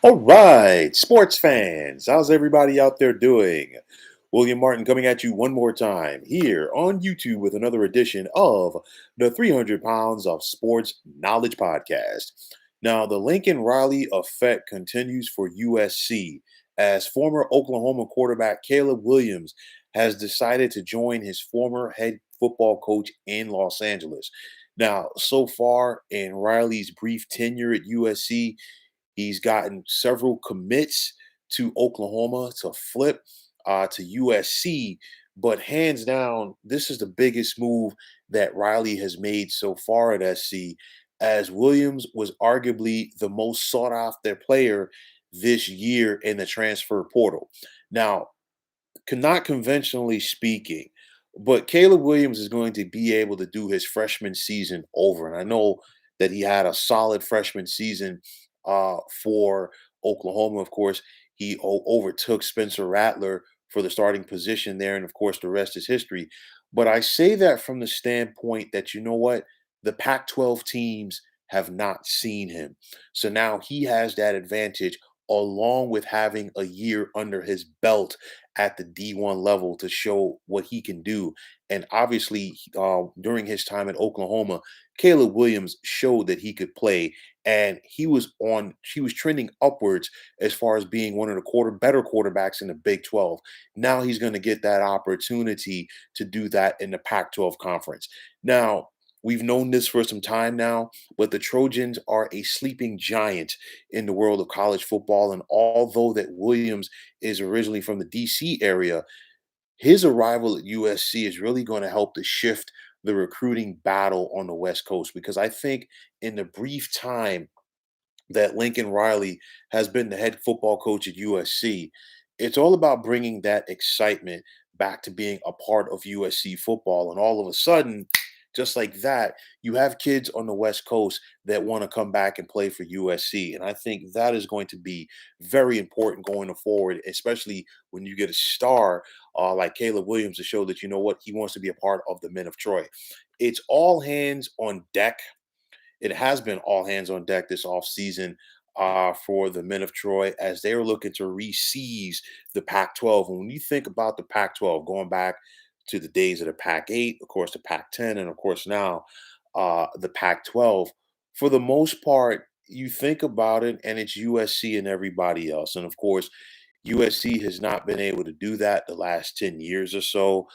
All right, sports fans, how's everybody out there doing? William Martin coming at you one more time here on YouTube with another edition of the 300 Pounds of Sports Knowledge Podcast. Now, the Lincoln Riley effect continues for USC as former Oklahoma quarterback Caleb Williams has decided to join his former head football coach in Los Angeles. Now, so far in Riley's brief tenure at USC, he's gotten several commits to Oklahoma to flip to USC. But hands down, this is the biggest move that Riley has made so far at SC, as Williams was arguably the most sought after player this year in the transfer portal. Now, not conventionally speaking, but Caleb Williams is going to be able to do his freshman season over. And I know that he had a solid freshman season for Oklahoma. Of course, he overtook Spencer Rattler for the starting position there. And of course, the rest is history. But I say that from the standpoint that, you know what? The Pac 12 teams have not seen him. So now he has that advantage along with having a year under his belt at the D1 level to show what he can do. And obviously, during his time at Oklahoma, Caleb Williams showed that he could play, and he was trending upwards as far as being one of the better quarterbacks in the Big 12. Now he's going to get that opportunity to do that in the Pac-12 conference. Now, we've known this for some time now, but the Trojans are a sleeping giant in the world of college football. And although that Williams is originally from the DC area, his arrival at USC is really going to help to shift the recruiting battle on the West Coast, because I think in the brief time that Lincoln Riley has been the head football coach at USC, it's all about bringing that excitement back to being a part of USC football. And all of a sudden, just like that, you have kids on the West Coast that want to come back and play for USC. And I think that is going to be very important going forward, especially when you get a star like Caleb Williams to show that, you know what, he wants to be a part of the Men of Troy. It's all hands on deck. It has been all hands on deck this offseason for the Men of Troy as they are looking to re-seize the Pac-12. And when you think about the Pac-12, going back to the days of the Pac-8, of course, the Pac-10, and of course now the Pac-12, for the most part, you think about it, and it's USC and everybody else. And of course, USC has not been able to do that the last 10 years or so.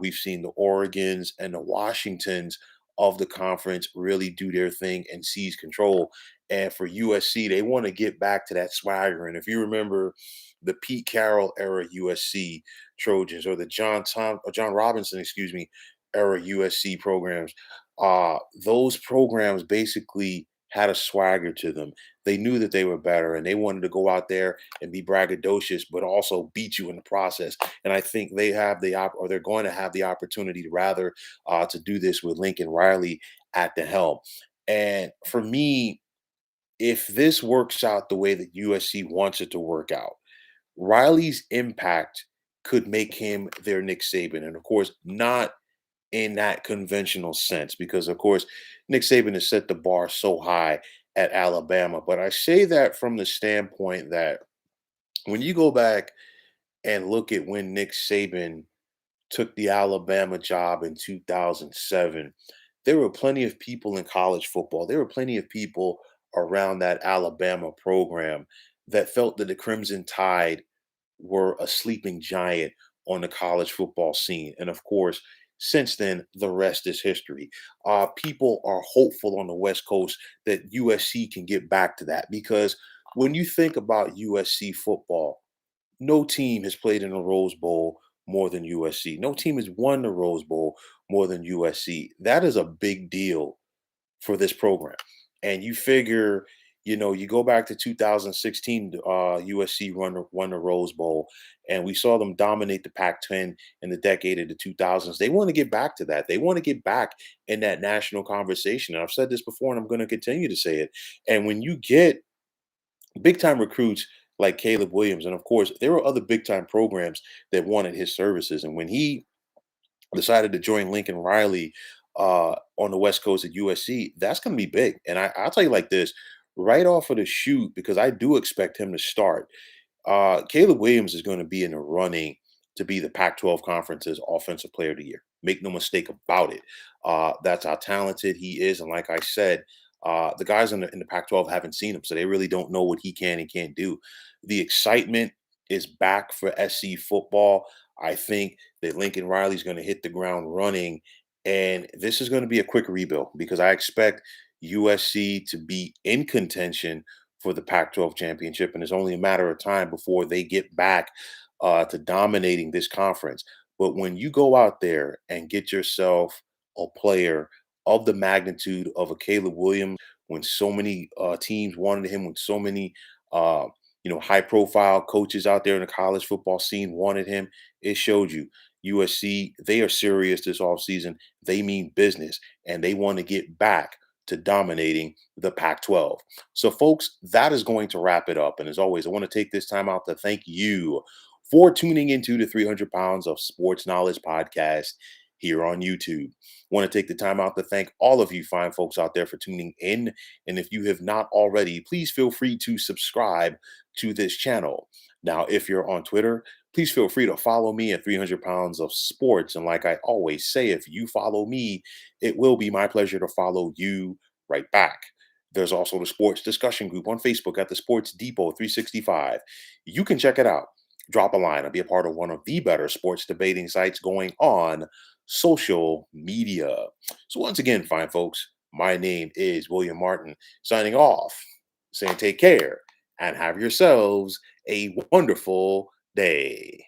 We've seen the Oregons and the Washingtons of the conference really do their thing and seize control. And for USC, they want to get back to that swagger. And if you remember the Pete Carroll era USC Trojans, or the John Robinson, excuse me, era USC programs, those programs basically had a swagger to them. They knew that they were better, and they wanted to go out there and be braggadocious, but also beat you in the process. And I think they have or they're going to have the opportunity to rather to do this with Lincoln Riley at the helm. And for me, if this works out the way that USC wants it to work out, Riley's impact could make him their Nick Saban. And of course, not in that conventional sense, because of course, Nick Saban has set the bar so high at Alabama. But I say that from the standpoint that when you go back and look at when Nick Saban took the Alabama job in 2007, there were plenty of people in college football. There were plenty of people around that Alabama program that felt that the Crimson Tide were a sleeping giant on the college football scene. And of course, since then, the rest is history. People are hopeful on the West Coast that USC can get back to that, because when you think about USC football, no team has played in a Rose Bowl more than USC. No team has won the Rose Bowl more than USC. That is a big deal for this program. And you figure, you go back to 2016, USC won the Rose Bowl, and we saw them dominate the Pac-10 in the decade of the 2000s. They want to get back to that. They want to get back in that national conversation. And I've said this before, and I'm going to continue to say it. And when you get big time recruits like Caleb Williams, and of course, there were other big time programs that wanted his services. And when he decided to join Lincoln Riley on the West Coast at USC, that's going to be big. And I'll tell you like this: right off of the shoot, because I do expect him to start. Caleb Williams is going to be in the running to be the Pac-12 Conference's Offensive Player of the Year. Make no mistake about it. That's how talented he is, and like I said, the guys in the Pac-12 haven't seen him, so they really don't know what he can and can't do. The excitement is back for SC football. I think that Lincoln Riley's going to hit the ground running, and this is going to be a quick rebuild because I expect USC to be in contention for the Pac-12 championship, and it's only a matter of time before they get back to dominating this conference. But when you go out there and get yourself a player of the magnitude of a Caleb Williams, when so many teams wanted him, when so many uh, high-profile coaches out there in the college football scene wanted him, it showed you. USC, they are serious this offseason. They mean business, and they want to get back to dominating the Pac-12. So, folks, that is going to wrap it up. And as always, I want to take this time out to thank you for tuning into the 300 Pounds of Sports Knowledge podcast here on YouTube. Want to take the time out to thank all of you fine folks out there for tuning in. And if you have not already, please feel free to subscribe to this channel. Now, if you're on Twitter, please feel free to follow me at 300 Pounds of Sports. And like I always say, if you follow me, it will be my pleasure to follow you right back. There's also the sports discussion group on Facebook at the Sports Depot 365. You can check it out. Drop a line and be a part of one of the better sports debating sites going on social media. So, once again, fine folks, my name is William Martin, signing off, saying take care and have yourselves a wonderful day.